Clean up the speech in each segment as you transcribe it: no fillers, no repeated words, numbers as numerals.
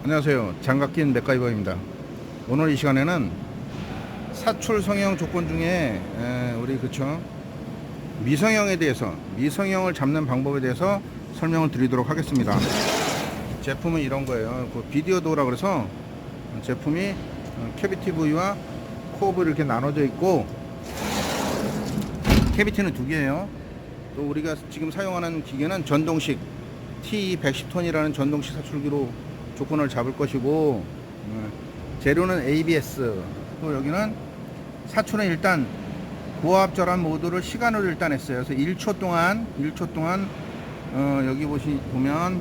안녕하세요. 장갑 낀 맥가이버입니다. 오늘 이 시간에는 사출 성형 조건 중에 우리 미성형에 대해서, 미성형을 잡는 방법에 대해서 설명을 드리도록 하겠습니다. 제품은 이런 거예요. 그 비디오 도어라 그래서 제품이 캐비티 부위와 코어 부위 이렇게 나눠져 있고, 캐비티는 두 개예요. 또 우리가 지금 사용하는 기계는 전동식 T110톤이라는 전동식 사출기로 조건을 잡을 것이고, 재료는 ABS. 또 여기는 사출은 일단 고압절한 모드를 시간으로 일단 했어요. 그래서 1초 동안 여기 보면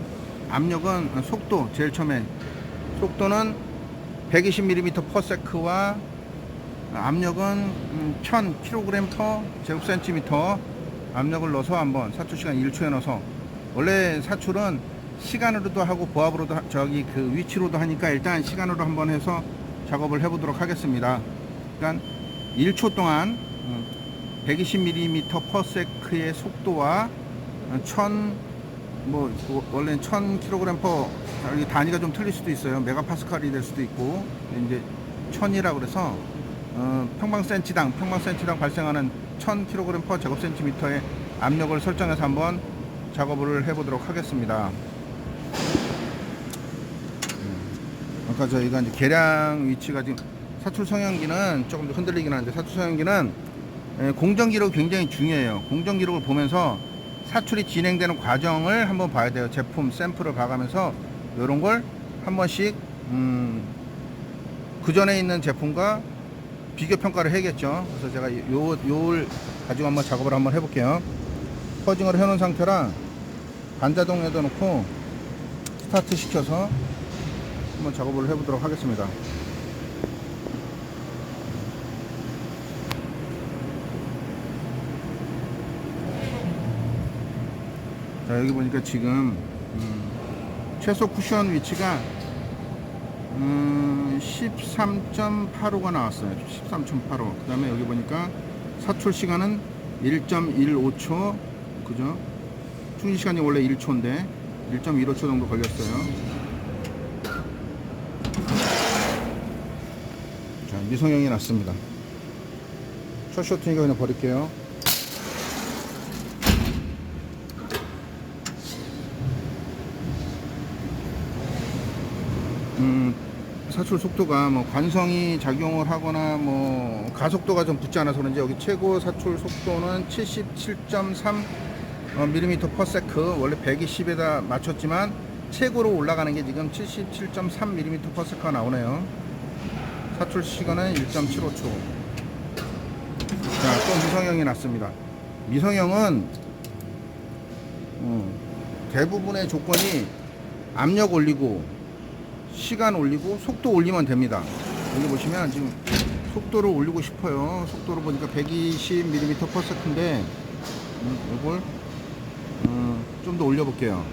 압력은 속도, 제일 처음에 속도는 120mm/s와 압력은 1000kg/제곱센티미터 압력을 넣어서 한번 사출 시간 1초에 넣어서, 원래 사출은 시간으로도 하고 고압으로도 그 위치로도 하니까 일단 시간으로 한번 해서 작업을 해 보도록 하겠습니다. 그러니까 1초 동안 120mm/s의 속도와 원래는 1000kg/, 단위가 좀 틀릴 수도 있어요. 메가파스칼이 될 수도 있고, 이제 1000이라고 그래서 평방센치당 발생하는 1000kg/제곱센티미터의 압력을 설정해서 한번 작업을 해 보도록 하겠습니다. 아까 저희가 이제 계량 위치가 지금, 사출 성형기는 조금 흔들리긴 하는데, 사출 성형기는 공정 기록이 굉장히 중요해요. 공정 기록을 보면서 사출이 진행되는 과정을 한번 봐야 돼요. 제품 샘플을 봐가면서 이런 걸 한 번씩 그 전에 있는 제품과 비교 평가를 해야겠죠. 그래서 제가 요걸 가지고 한번 작업을 한번 해볼게요. 퍼징을 해놓은 상태라 반자동에다 놓고 스타트 시켜서 한번 작업을 해보도록 하겠습니다. 자, 여기 보니까 지금 최소 쿠션 위치가 13.85가 나왔어요. 13.85. 그 다음에 여기 보니까 사출 시간은 1.15초, 그죠? 충전 시간이 원래 1초인데 1.15초 정도 걸렸어요. 자, 미성형이 났습니다. 첫 쇼트니까 그냥 버릴게요. 사출 속도가 관성이 작용을 하거나 가속도가 좀 붙지 않아서 그런지 여기 최고 사출 속도는 77.3mm/s, 원래 120에다 맞췄지만 최고로 올라가는 게 지금 77.3mm/s가 나오네요. 사출 시간은 1.75초. 자, 또 미성형이 났습니다. 미성형은 대부분의 조건이 압력 올리고 시간 올리고 속도 올리면 됩니다. 여기 보시면 지금 속도를 올리고 싶어요. 속도를 보니까 120mm/s인데 이걸 좀 더 올려 볼게요.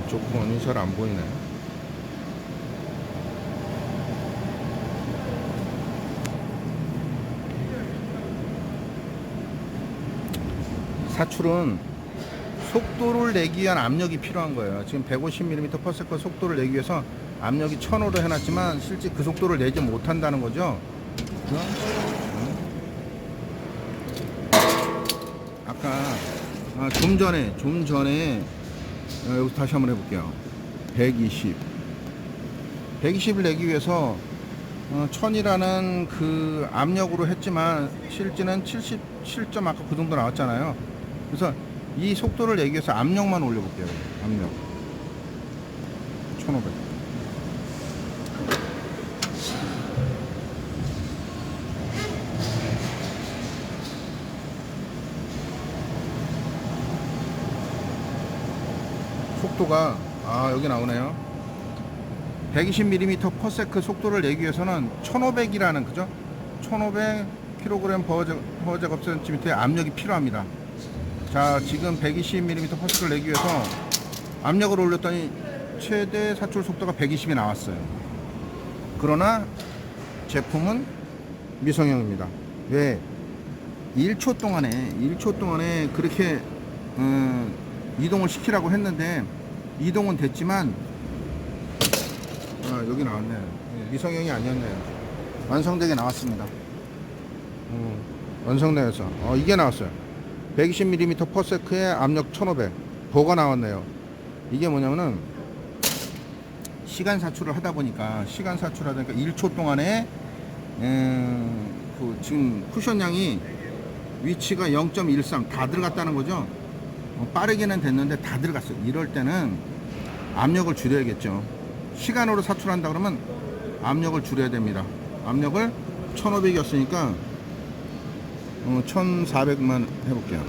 조건이 잘 안 보이네. 사출은 속도를 내기 위한 압력이 필요한 거예요. 지금 150mm/s 속도를 내기 위해서 압력이 1000으로 해놨지만 실제 그 속도를 내지 못한다는 거죠. 아까 좀 전에 여기서 다시 한번 해볼게요. 120을 내기 위해서 1000이라는 그 압력으로 했지만 실제는 77. 아까 그 정도 나왔잖아요. 그래서 이 속도를 내기 위해서 압력만 올려볼게요. 압력 1500. 속도가 여기 나오네요. 120mm/s 속도를 내기 위해서는 1500이라는, 그죠? 1500kg/제곱센티미터의 압력이 필요합니다. 자, 지금 120mm/s를 내기 위해서 압력을 올렸더니 최대 사출 속도가 120이 나왔어요. 그러나 제품은 미성형입니다. 왜 1초 동안에 그렇게 이동을 시키라고 했는데 이동은 됐지만 여기 나왔네요. 미성형이 아니었네요. 완성되게 나왔습니다. 완성되어서 이게 나왔어요. 120mm/s에 압력 1500 보가 나왔네요. 이게 뭐냐면은 시간 사출을 하다 보니까 1초 동안에 지금 쿠션 양이 위치가 0.13 다 들어갔다는 거죠. 빠르게는 됐는데 다 들어갔어요. 이럴 때는 압력을 줄여야겠죠. 시간으로 사출한다 그러면 압력을 줄여야 됩니다. 압력을 1500이었으니까 1400만 해볼게요.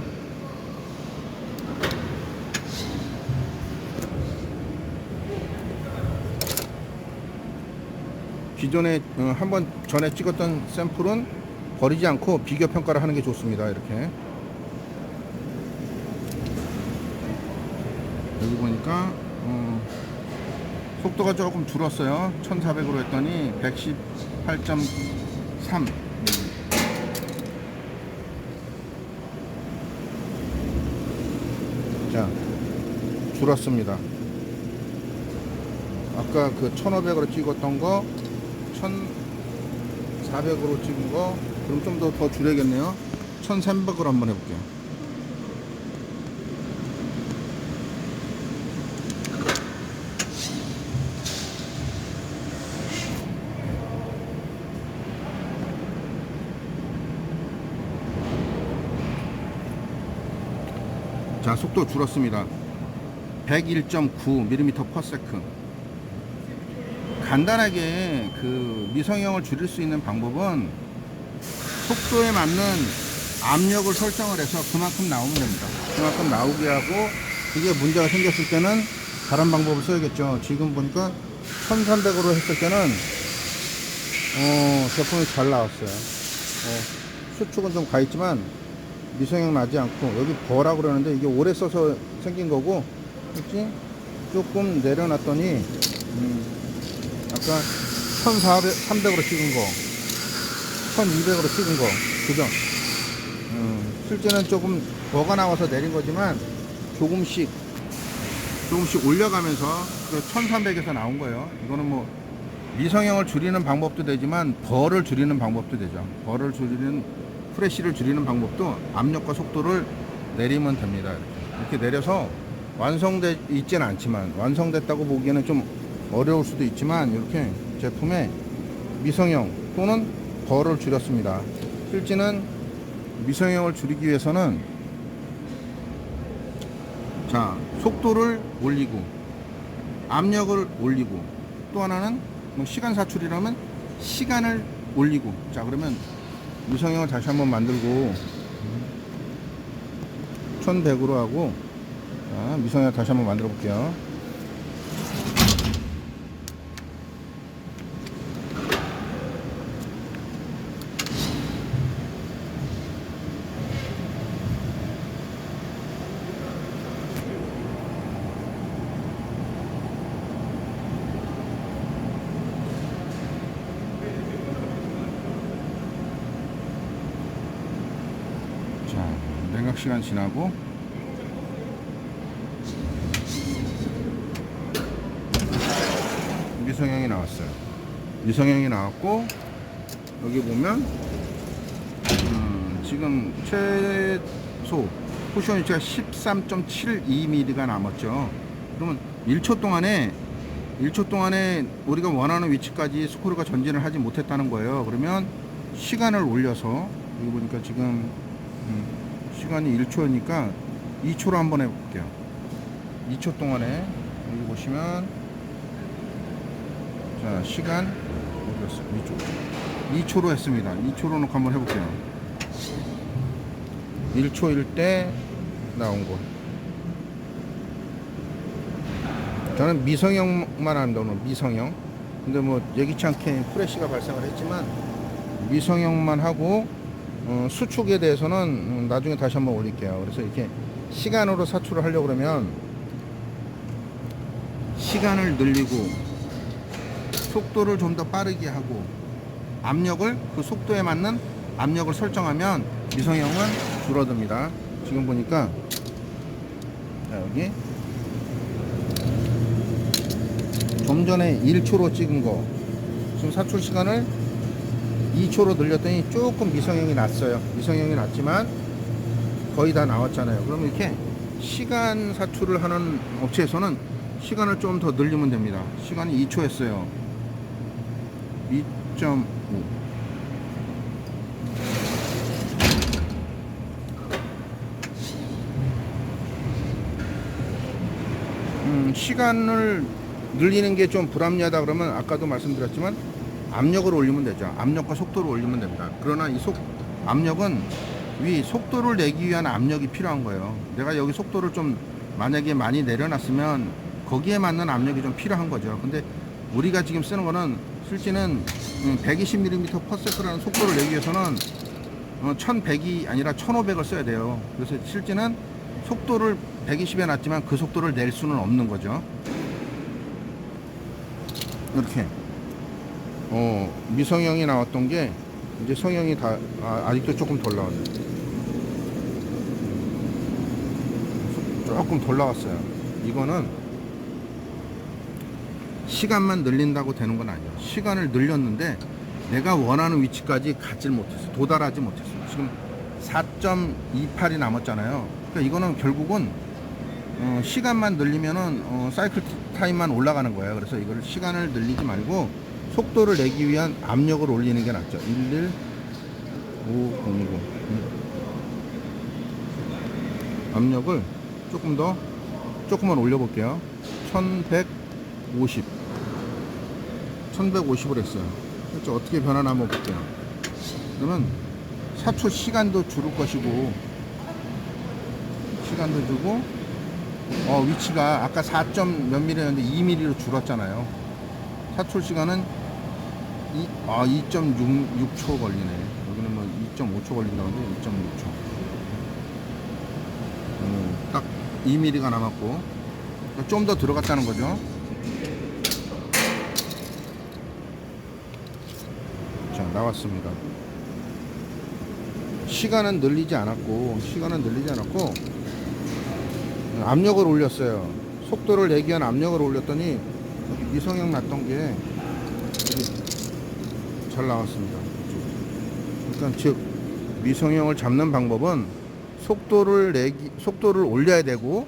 기존에 한번 전에 찍었던 샘플은 버리지 않고 비교 평가를 하는 게 좋습니다. 이렇게 여기 보니까 속도가 조금 줄었어요. 1400으로 했더니 118.3. 자, 줄었습니다. 아까 그 1500으로 찍었던 거 1400으로 찍은 거 그럼 좀 더 줄여야겠네요. 1300으로 한번 해볼게요. 자, 속도 줄었습니다. 101.9mm/s. 간단하게 그 미성형을 줄일 수 있는 방법은 속도에 맞는 압력을 설정을 해서 그만큼 나오면 됩니다. 그만큼 나오게 하고 이게 문제가 생겼을 때는 다른 방법을 써야겠죠. 지금 보니까 1300으로 했을 때는 제품이 잘 나왔어요. 수축은 좀 가있지만 미성형 나지 않고 여기 버라고 그러는데 이게 오래 써서 생긴 거고 그치? 조금 내려놨더니 아까 1300으로 찍은 거 1200으로 찍은 거 그죠? 실제는 조금 버가 나와서 내린 거지만 조금씩 올려가면서 1300에서 나온 거예요. 이거는 뭐 미성형을 줄이는 방법도 되지만 버를 줄이는 방법도 되죠. 버를 줄이는 프레쉬를 줄이는 방법도 압력과 속도를 내리면 됩니다. 이렇게 내려서 완성돼 있지는 않지만 완성됐다고 보기에는 좀 어려울 수도 있지만 이렇게 제품에 미성형 또는 버를 줄였습니다. 실제는 미성형을 줄이기 위해서는 자, 속도를 올리고 압력을 올리고 또 하나는 뭐 시간 사출이라면 시간을 올리고 자 그러면 미성형을 다시 한번 만들고 1100으로 하고 자, 미성형을 다시 한번 만들어 볼게요. 냉각 시간 지나고 미성형이 나왔어요. 미성형이 나왔고 여기 보면 지금 최소 쿠션 위치가 13.72mm가 남았죠. 그러면 1초 동안에 우리가 원하는 위치까지 스크류가 전진을 하지 못했다는 거예요. 그러면 시간을 올려서 여기 보니까 지금 시간이 1초니까 2초로 한번 해볼게요. 2초 동안에 여기 보시면 자 시간 어디 갔어? 2초로 했습니다. 2초로 놓고 한번 해볼게요. 1초일 때 나온 거. 저는 미성형만 합니다. 오늘 미성형. 근데 뭐 예기치 않게 프레쉬가 발생을 했지만 미성형만 하고 수축에 대해서는 나중에 다시 한번 올릴게요. 그래서 이렇게 시간으로 사출을 하려고 그러면 시간을 늘리고 속도를 좀 더 빠르게 하고 압력을 그 속도에 맞는 압력을 설정하면 미성형은 줄어듭니다. 지금 보니까 자, 여기 좀 전에 1초로 찍은 거 지금 사출 시간을 2초로 늘렸더니 조금 미성형이 났어요. 미성형이 났지만 거의 다 나왔잖아요. 그러면 이렇게 시간 사출을 하는 업체에서는 시간을 좀 더 늘리면 됩니다. 시간이 2초였어요. 2.5. 시간을 늘리는 게 좀 불합리하다 그러면 아까도 말씀드렸지만 압력을 올리면 되죠. 압력과 속도를 올리면 됩니다. 그러나 이 압력은 속도를 내기 위한 압력이 필요한 거예요. 내가 여기 속도를 좀 만약에 많이 내려놨으면 거기에 맞는 압력이 좀 필요한 거죠. 근데 우리가 지금 쓰는 거는 실제는 120mm/s라는 속도를 내기 위해서는 1100이 아니라 1500을 써야 돼요. 그래서 실제는 속도를 120에 놨지만 그 속도를 낼 수는 없는 거죠. 이렇게 미성형이 나왔던 게 이제 성형이 아직도 조금 덜 나왔네요. 조금 덜 나왔어요. 이거는 시간만 늘린다고 되는 건 아니에요. 시간을 늘렸는데 내가 원하는 위치까지 가지 못했어요. 도달하지 못했어요. 지금 4.28이 남았잖아요. 그러니까 이거는 결국은 시간만 늘리면은 사이클 타임만 올라가는 거예요. 그래서 이걸 시간을 늘리지 말고 속도를 내기 위한 압력을 올리는 게 낫죠. 11500 압력을 조금만 올려볼게요. 1150을 했어요. 그렇죠. 어떻게 변하나 한번 볼게요. 그러면 사출 시간도 줄을 것이고, 시간도 주고, 위치가 아까 4점 몇 미리였는데 2mm로 줄었잖아요. 사출 시간은 2.6초 걸리네. 여기는 뭐 2.5초 걸린다는데 2.6초. 딱 2mm가 남았고, 좀 더 들어갔다는 거죠. 자, 나왔습니다. 시간은 늘리지 않았고 압력을 올렸어요. 속도를 내기 위한 압력을 올렸더니 여기 미성형 났던 게 잘 나왔습니다. 그러니까 즉 미성형을 잡는 방법은 속도를 올려야 되고,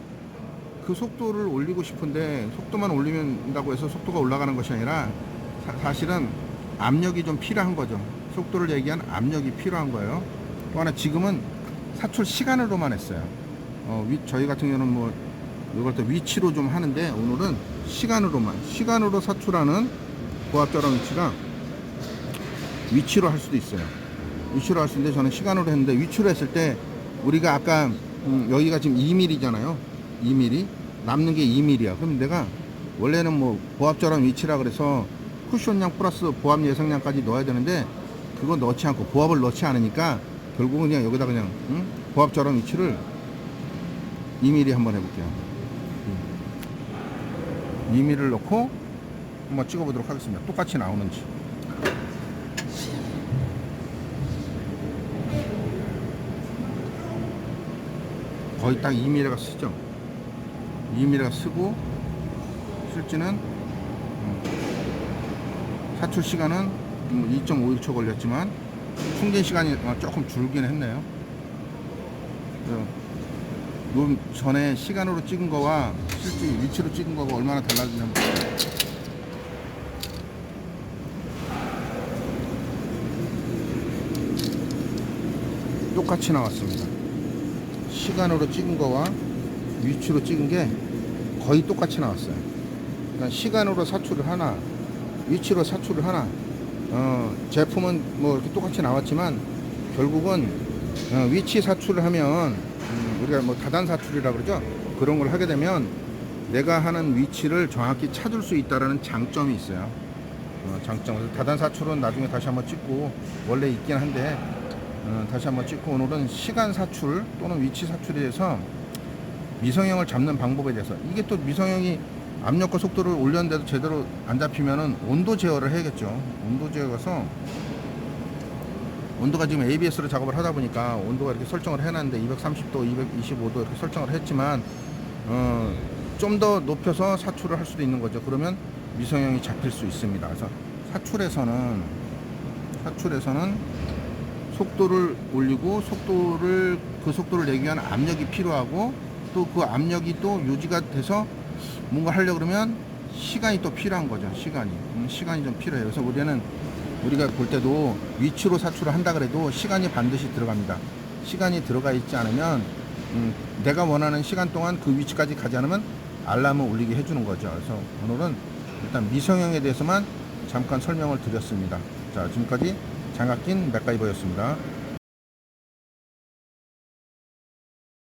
그 속도를 올리고 싶은데 속도만 올리면다고 해서 속도가 올라가는 것이 아니라 사실은 압력이 좀 필요한 거죠. 속도를 내기 위한 압력이 필요한 거예요. 또 하나 지금은 사출 시간으로만 했어요. 저희 같은 경우는 뭐 이걸 또 위치로 좀 하는데, 오늘은 시간으로 사출하는 고압저랑 위치로 할 수도 있어요. 위치로 할 수 있는데 저는 시간으로 했는데, 위치로 했을 때 우리가 아까 여기가 지금 2mm잖아요. 2mm 남는 게 2mm야. 그럼 내가 원래는 뭐 보압저랑 위치라 그래서 쿠션량 플러스 보압 예상량까지 넣어야 되는데 그거 넣지 않고 보압을 넣지 않으니까 결국은 그냥 여기다 그냥 보압저랑 위치를 2mm 한번 해볼게요. 2mm를 넣고 한번 찍어보도록 하겠습니다. 똑같이 나오는지. 거의 딱 2mm가 쓰죠. 2mm가 쓰고, 실제는 사출 시간은 2.56초 걸렸지만 충전 시간이 조금 줄긴 했네요. 요 전에 시간으로 찍은 거와 실제 위치로 찍은 거가 얼마나 달라지냐 한번 볼게요. 똑같이 나왔습니다. 시간으로 찍은 거와 위치로 찍은 게 거의 똑같이 나왔어요. 그러니까 시간으로 사출을 하나, 위치로 사출을 하나, 제품은 뭐 이렇게 똑같이 나왔지만 결국은 위치 사출을 하면 우리가 뭐 다단 사출이라 그러죠. 그런 걸 하게 되면 내가 하는 위치를 정확히 찾을 수 있다라는 장점이 있어요. 장점. 다단 사출은 나중에 다시 한번 찍고, 원래 있긴 한데 다시 한번 찍고, 오늘은 시간 사출 또는 위치 사출에 대해서 미성형을 잡는 방법에 대해서, 이게 또 미성형이 압력과 속도를 올렸는데도 제대로 안 잡히면은 온도 제어를 해야겠죠. 온도 제어가서 온도가 지금 ABS로 작업을 하다 보니까 온도가 이렇게 설정을 해놨는데 230도, 225도 이렇게 설정을 했지만 좀 더 높여서 사출을 할 수도 있는 거죠. 그러면 미성형이 잡힐 수 있습니다. 그래서 사출에서는 속도를 올리고 그 속도를 내기 위한 압력이 필요하고 또 그 압력이 또 유지가 돼서 뭔가 하려고 그러면 시간이 또 필요한 거죠. 시간이 좀 필요해요. 그래서 우리가 볼 때도 위치로 사출을 한다 그래도 시간이 반드시 들어갑니다. 시간이 들어가 있지 않으면 내가 원하는 시간 동안 그 위치까지 가지 않으면 알람을 울리게 해주는 거죠. 그래서 오늘은 일단 미성형에 대해서만 잠깐 설명을 드렸습니다. 자, 지금까지 장갑 낀 맥가이버였습니다.